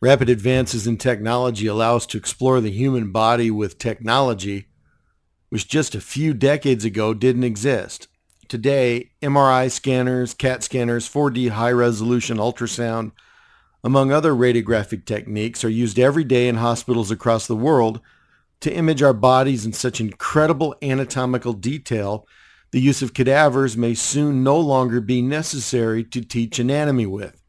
Rapid advances in technology allow us to explore the human body with technology which just a few decades ago didn't exist. Today, MRI scanners, CAT scanners, 4D high-resolution ultrasound, among other radiographic techniques, are used every day in hospitals across the world to image our bodies in such incredible anatomical detail, the use of cadavers may soon no longer be necessary to teach anatomy with.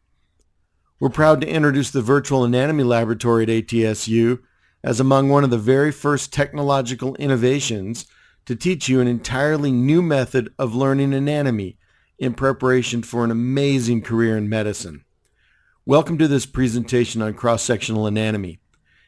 We're proud to introduce the Virtual Anatomy Laboratory at ATSU as among one of the very first technological innovations to teach you an entirely new method of learning anatomy in preparation for an amazing career in medicine. Welcome to this presentation on Cross Sectional Anatomy.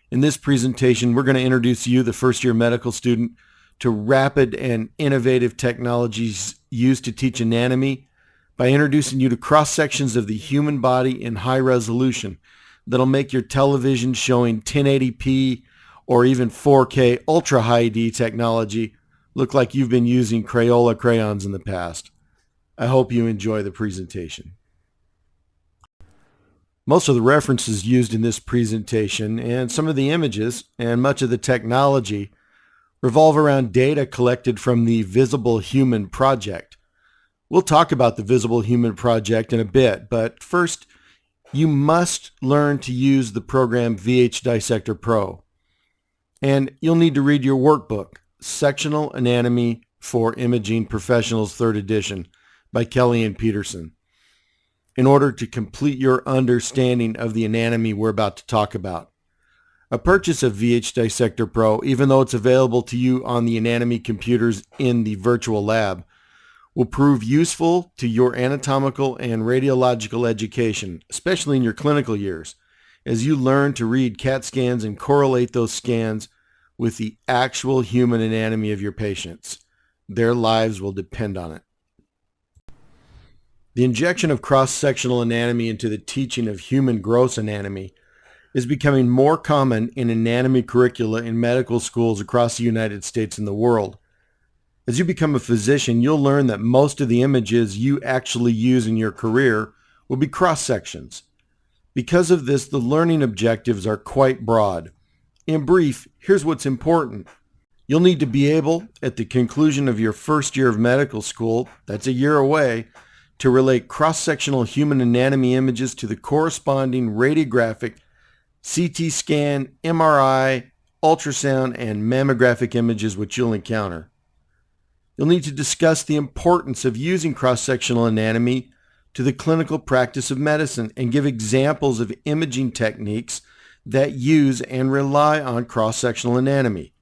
In this presentation, we're going to introduce you, the first-year medical student, to rapid and innovative technologies used to teach anatomy by introducing you to cross-sections of the human body in high resolution that'll make your television showing 1080p or even 4K ultra high D technology look like you've been using Crayola crayons in the past. I hope you enjoy the presentation. Most of the references used in this presentation and some of the images and much of the technology revolve around data collected from the Visible Human Project. We'll talk about the Visible Human Project in a bit, but first, you must learn to use the program VH Dissector Pro. And you'll need to read your workbook, Sectional Anatomy for Imaging Professionals 3rd edition by Kelly and Peterson, in order to complete your understanding of the anatomy we're about to talk about. A purchase of VH Dissector Pro, even though it's available to you on the anatomy computers in the virtual lab, will prove useful to your anatomical and radiological education, especially in your clinical years, as you learn to read CAT scans and correlate those scans with the actual human anatomy of your patients. Their lives will depend on it. The injection of cross-sectional anatomy into the teaching of human gross anatomy is becoming more common in anatomy curricula in medical schools across the United States and the world. As you become a physician, you'll learn that most of the images you actually use in your career will be cross-sections. Because of this, the learning objectives are quite broad. In brief, here's what's important. You'll need to be able, at the conclusion of your first year of medical school, that's a year away, to relate cross-sectional human anatomy images to the corresponding radiographic, CT scan, MRI, ultrasound, and mammographic images which you'll encounter. You'll need to discuss the importance of using cross-sectional anatomy to the clinical practice of medicine and give examples of imaging techniques that use and rely on cross-sectional anatomy.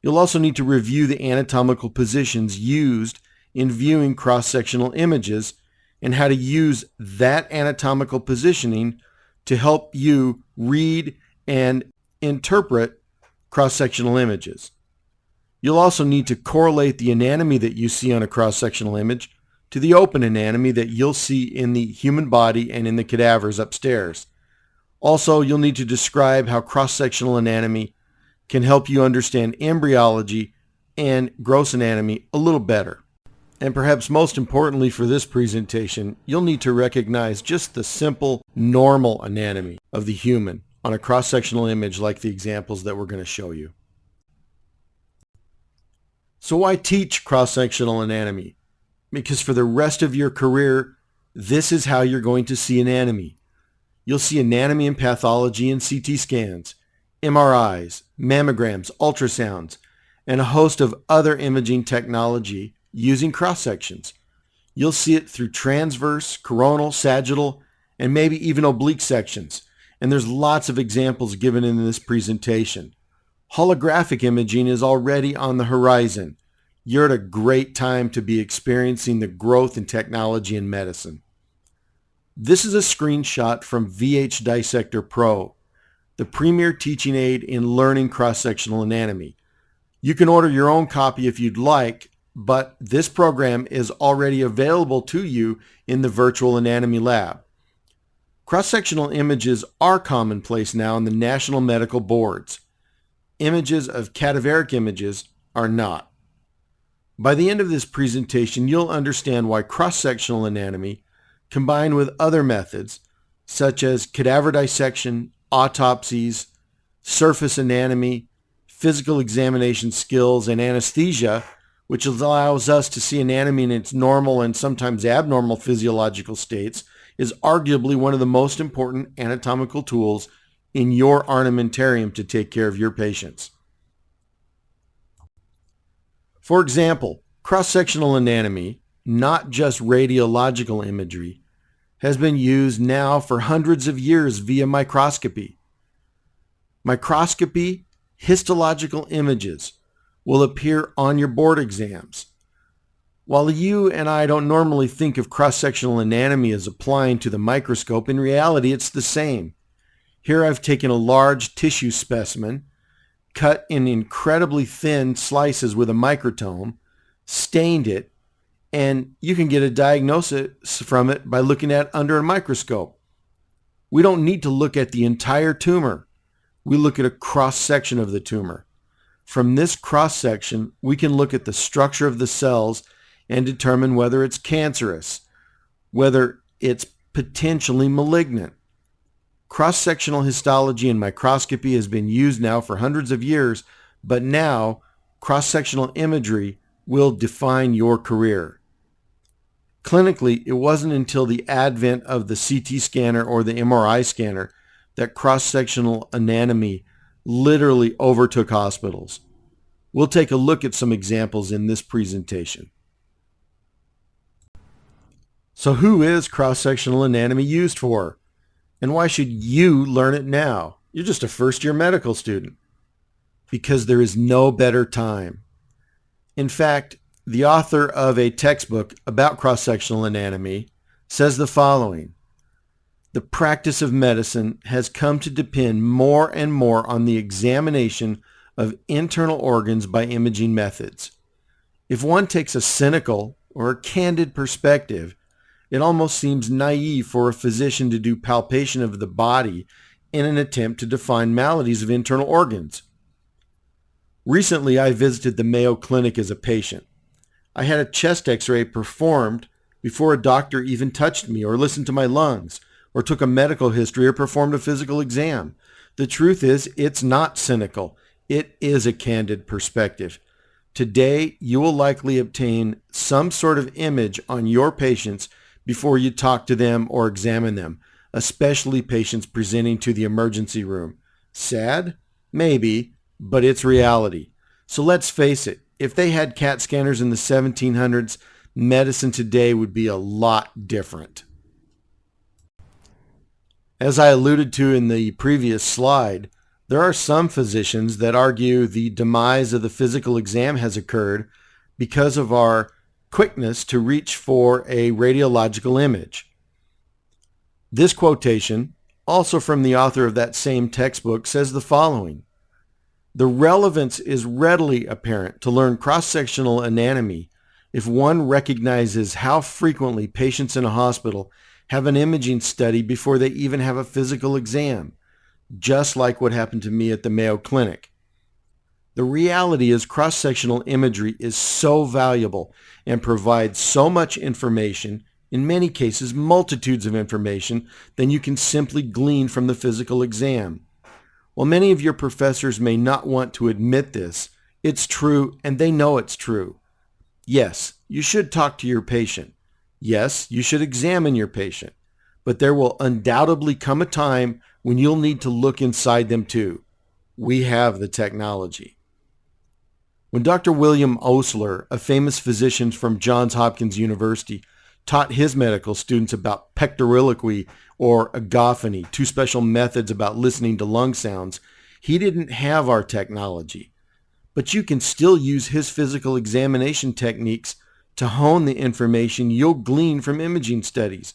You'll also need to review the anatomical positions used in viewing cross-sectional images and how to use that anatomical positioning to help you read and interpret cross-sectional images. You'll also need to correlate the anatomy that you see on a cross-sectional image to the open anatomy that you'll see in the human body and in the cadavers upstairs. Also, you'll need to describe how cross-sectional anatomy can help you understand embryology and gross anatomy a little better. And perhaps most importantly for this presentation, you'll need to recognize just the simple, normal anatomy of the human on a cross-sectional image like the examples that we're going to show you. So why teach cross-sectional anatomy? Because for the rest of your career, this is how you're going to see anatomy. You'll see anatomy and pathology in CT scans, MRIs, mammograms, ultrasounds, and a host of other imaging technology using cross-sections. You'll see it through transverse, coronal, sagittal, and maybe even oblique sections. And there's lots of examples given in this presentation. Holographic imaging is already on the horizon. You're at a great time to be experiencing the growth in technology in medicine. This is a screenshot from VH Dissector Pro, the premier teaching aid in learning cross-sectional anatomy. You can order your own copy if you'd like, but this program is already available to you in the Virtual Anatomy Lab. Cross-sectional images are commonplace now in the national medical boards. Images of cadaveric images are not. By the end of this presentation, you'll understand why cross-sectional anatomy, combined with other methods, such as cadaver dissection, autopsies, surface anatomy, physical examination skills, and anesthesia, which allows us to see anatomy in its normal and sometimes abnormal physiological states, is arguably one of the most important anatomical tools in your armamentarium to take care of your patients. For example, cross-sectional anatomy, not just radiological imagery, has been used now for hundreds of years via microscopy. Microscopy, histological images will appear on your board exams. While you and I don't normally think of cross-sectional anatomy as applying to the microscope, in reality it's the same. Here I've taken a large tissue specimen, cut in incredibly thin slices with a microtome, stained it, and you can get a diagnosis from it by looking at it under a microscope. We don't need to look at the entire tumor. We look at a cross-section of the tumor. From this cross-section, we can look at the structure of the cells and determine whether it's cancerous, whether it's potentially malignant. Cross-sectional histology and microscopy has been used now for hundreds of years, but now cross-sectional imagery will define your career. Clinically, it wasn't until the advent of the CT scanner or the MRI scanner that cross-sectional anatomy literally overtook hospitals. We'll take a look at some examples in this presentation. So who is cross-sectional anatomy used for? And why should you learn it now? You're just a first-year medical student. Because there is no better time. In fact, the author of a textbook about cross-sectional anatomy says the following: the practice of medicine has come to depend more and more on the examination of internal organs by imaging methods. If one takes a cynical or a candid perspective, it almost seems naive for a physician to do palpation of the body in an attempt to define maladies of internal organs. Recently, I visited the Mayo Clinic as a patient. I had a chest x-ray performed before a doctor even touched me or listened to my lungs or took a medical history or performed a physical exam. The truth is, it's not cynical. It is a candid perspective. Today, you will likely obtain some sort of image on your patients before you talk to them or examine them, especially patients presenting to the emergency room. Sad? Maybe, but it's reality. So let's face it, if they had CAT scanners in the 1700s, medicine today would be a lot different. As I alluded to in the previous slide, there are some physicians that argue the demise of the physical exam has occurred because of our quickness to reach for a radiological image. This quotation, also from the author of that same textbook, says the following: the relevance is readily apparent to learn cross-sectional anatomy if one recognizes how frequently patients in a hospital have an imaging study before they even have a physical exam, just like what happened to me at the Mayo Clinic. The reality is cross-sectional imagery is so valuable and provides so much information, in many cases multitudes of information, than you can simply glean from the physical exam. While many of your professors may not want to admit this, it's true and they know it's true. Yes, you should talk to your patient. Yes, you should examine your patient. But there will undoubtedly come a time when you'll need to look inside them too. We have the technology. When Dr. William Osler, a famous physician from Johns Hopkins University, taught his medical students about pectoriloquy or agophony, two special methods about listening to lung sounds, he didn't have our technology. But you can still use his physical examination techniques to hone the information you'll glean from imaging studies.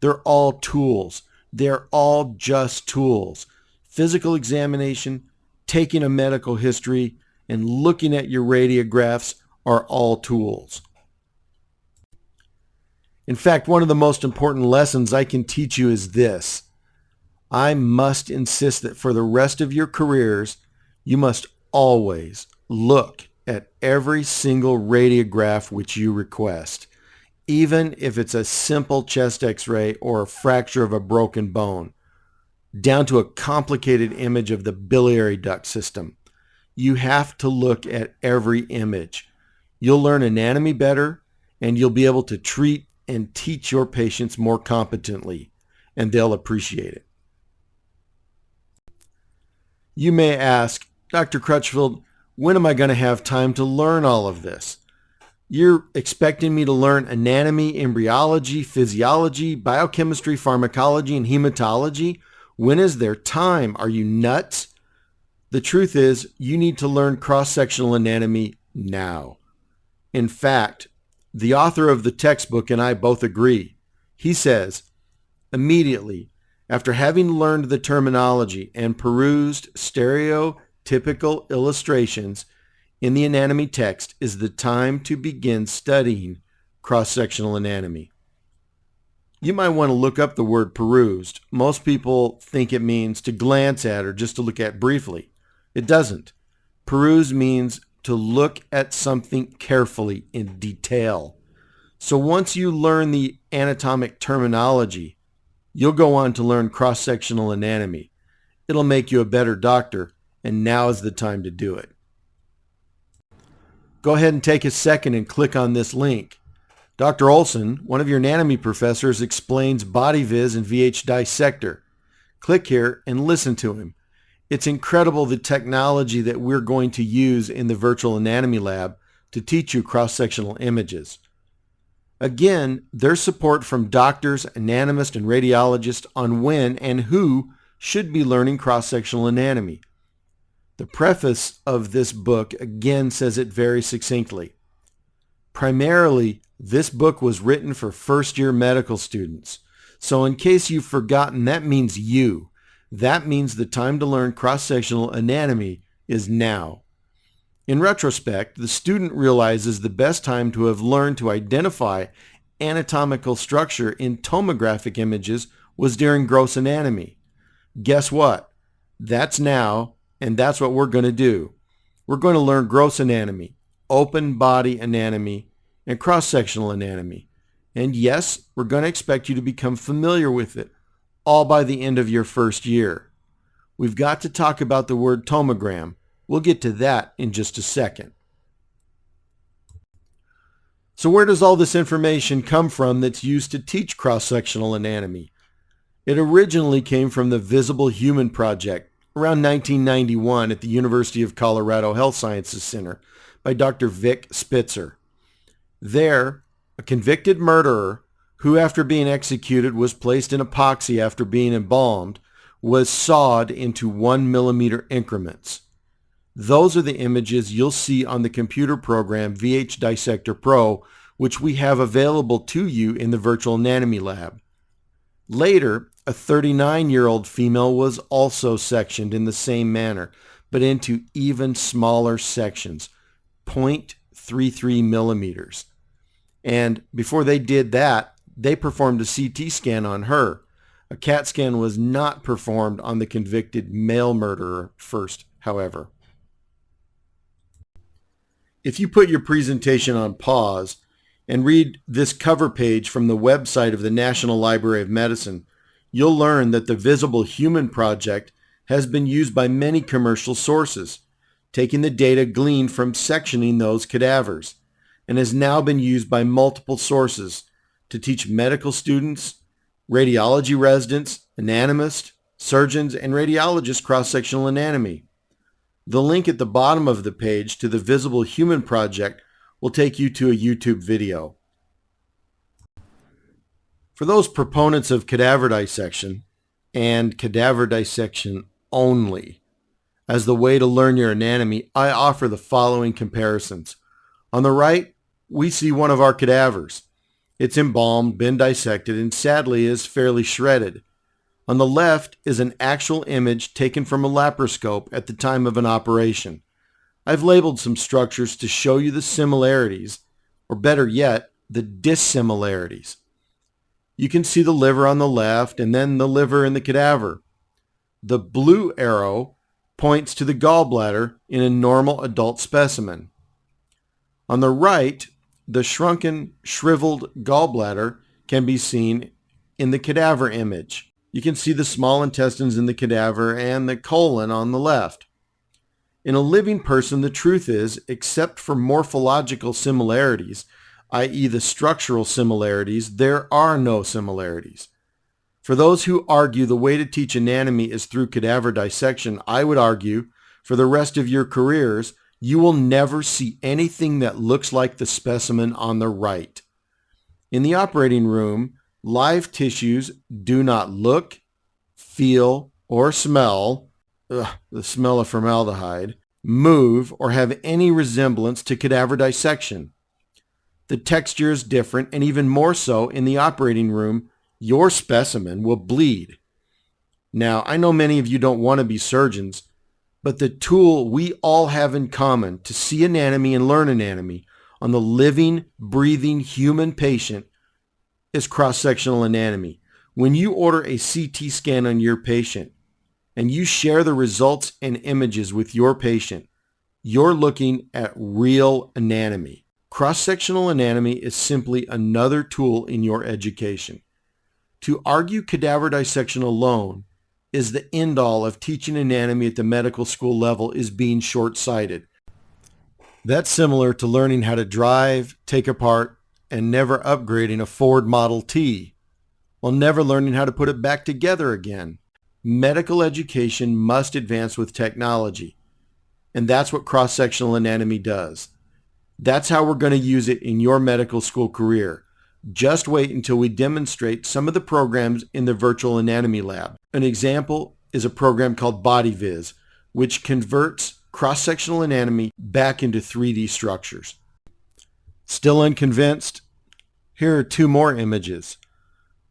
They're all tools. They're all just tools. Physical examination, taking a medical history, and looking at your radiographs are all tools. In fact, one of the most important lessons I can teach you is this: I must insist that for the rest of your careers, you must always look at every single radiograph which you request. even if it's a simple chest x-ray or a fracture of a broken bone, down to a complicated image of the biliary duct system. You have to look at every image. You'll learn anatomy better, and you'll be able to treat and teach your patients more competently, and they'll appreciate it. You may ask, Dr. Crutchfield, when am I going to have time to learn all of this? You're expecting me to learn anatomy, embryology, physiology, biochemistry, pharmacology, and hematology? When is there time? Are you nuts? The truth is, you need to learn cross-sectional anatomy now. In fact, the author of the textbook and I both agree. He says, immediately, after having learned the terminology and perused stereotypical illustrations in the anatomy text, is the time to begin studying cross-sectional anatomy. You might want to look up the word perused. Most people think it means to glance at or just to look at briefly. It doesn't. Peruse means to look at something carefully in detail. So once you learn the anatomic terminology, you'll go on to learn cross-sectional anatomy. It'll make you a better doctor, and now is the time to do it. Go ahead and take a second and click on this link. Dr. Olson, one of your anatomy professors, explains BodyViz and VH Dissector. Click here and listen to him. It's incredible the technology that we're going to use in the virtual anatomy lab to teach you cross-sectional images. Again, there's support from doctors, anatomists, and radiologists on when and who should be learning cross-sectional anatomy. The preface of this book again says it very succinctly. Primarily, this book was written for first-year medical students. So in case you've forgotten, that means you. That means the time to learn cross-sectional anatomy is now. In retrospect, the student realizes the best time to have learned to identify anatomical structure in tomographic images was during gross anatomy. Guess what? That's now, and that's what we're going to do. We're going to learn gross anatomy, open body anatomy, and cross-sectional anatomy. And yes, we're going to expect you to become familiar with it, all by the end of your first year. We've got to talk about the word tomogram. We'll get to that in just a second. So where does all this information come from that's used to teach cross-sectional anatomy? It originally came from the Visible Human Project around 1991 at the University of Colorado Health Sciences Center by Dr. Vic Spitzer. There, a convicted murderer who after being executed was placed in epoxy after being embalmed was sawed into 1 millimeter increments. Those are the images you'll see on the computer program VH Dissector Pro, which we have available to you in the virtual anatomy lab. Later, a 39-year-old female was also sectioned in the same manner, but into even smaller sections, 0.33 millimeters. And before they did that, they performed a CT scan on her. A CAT scan was not performed on the convicted male murderer first, however. If you put your presentation on pause and read this cover page from the website of the National Library of Medicine, you'll learn that the Visible Human Project has been used by many commercial sources, taking the data gleaned from sectioning those cadavers, and has now been used by multiple sources to teach medical students, radiology residents, anatomists, surgeons, and radiologists cross-sectional anatomy. The link at the bottom of the page to the Visible Human Project will take you to a YouTube video. For those proponents of cadaver dissection and cadaver dissection only as the way to learn your anatomy, I offer the following comparisons. On the right, we see one of our cadavers. It's embalmed, been dissected, and sadly is fairly shredded. On the left is an actual image taken from a laparoscope at the time of an operation. I've labeled some structures to show you the similarities, or better yet, the dissimilarities. You can see the liver on the left and then the liver in the cadaver. The blue arrow points to the gallbladder in a normal adult specimen. On the right, The shrunken, shriveled gallbladder can be seen in the cadaver image. You can see the small intestines in the cadaver and the colon on the left. In a living person, the truth is, except for morphological similarities, i.e. the structural similarities, there are no similarities. For those who argue the way to teach anatomy is through cadaver dissection, I would argue, for the rest of your careers, you will never see anything that looks like the specimen on the right. In the operating room, live tissues do not look, feel, or smell, the smell of formaldehyde, move, or have any resemblance to cadaver dissection. The texture is different, and even more so in the operating room, your specimen will bleed. Now, I know many of you don't want to be surgeons, but the tool we all have in common to see anatomy and learn anatomy on the living, breathing human patient is cross-sectional anatomy. When you order a CT scan on your patient and you share the results and images with your patient, you're looking at real anatomy. Cross-sectional anatomy is simply another tool in your education. To argue cadaver dissection alone is the end-all of teaching anatomy at the medical school level is being short-sighted. That's similar to learning how to drive, take apart, and never upgrading a Ford Model T, while never learning how to put it back together again. Medical education must advance with technology, and that's what cross-sectional anatomy does. That's how we're going to use it in your medical school career. Just wait until we demonstrate some of the programs in the virtual anatomy lab. An example is a program called BodyViz, which converts cross-sectional anatomy back into 3D structures. Still unconvinced? Here are two more images.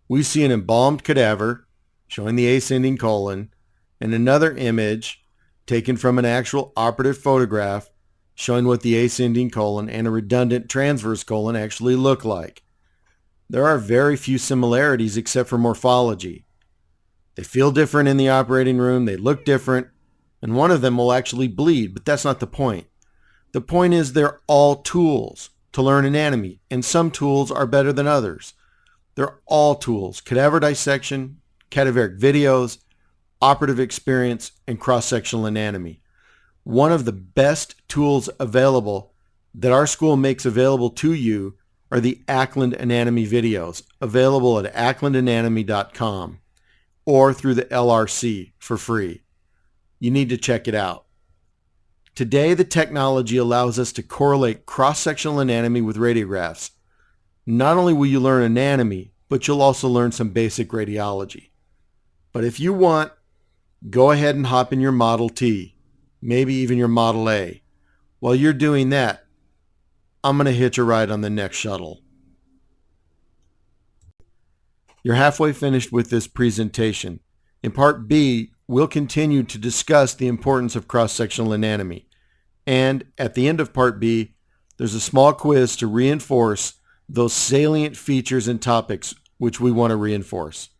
We see an embalmed cadaver showing the ascending colon, and another image taken from an actual operative photograph showing what the ascending colon and a redundant transverse colon actually look like. There are very few similarities except for morphology. They feel different in the operating room, they look different, and one of them will actually bleed, but that's not the point. The point is they're all tools to learn anatomy, and some tools are better than others. They're all tools: cadaver dissection, cadaveric videos, operative experience, and cross-sectional anatomy. One of the best tools available that our school makes available to you are the Ackland Anatomy videos, available at acklandanatomy.com or through the LRC for free. You need to check it out. Today, the technology allows us to correlate cross-sectional anatomy with radiographs. Not only will you learn anatomy, but you'll also learn some basic radiology. But if you want, go ahead and hop in your Model T, maybe even your Model A. While you're doing that, I'm going to hitch a ride on the next shuttle. You're halfway finished with this presentation. In Part B, we'll continue to discuss the importance of cross-sectional anatomy. And at the end of Part B, there's a small quiz to reinforce those salient features and topics which we want to reinforce.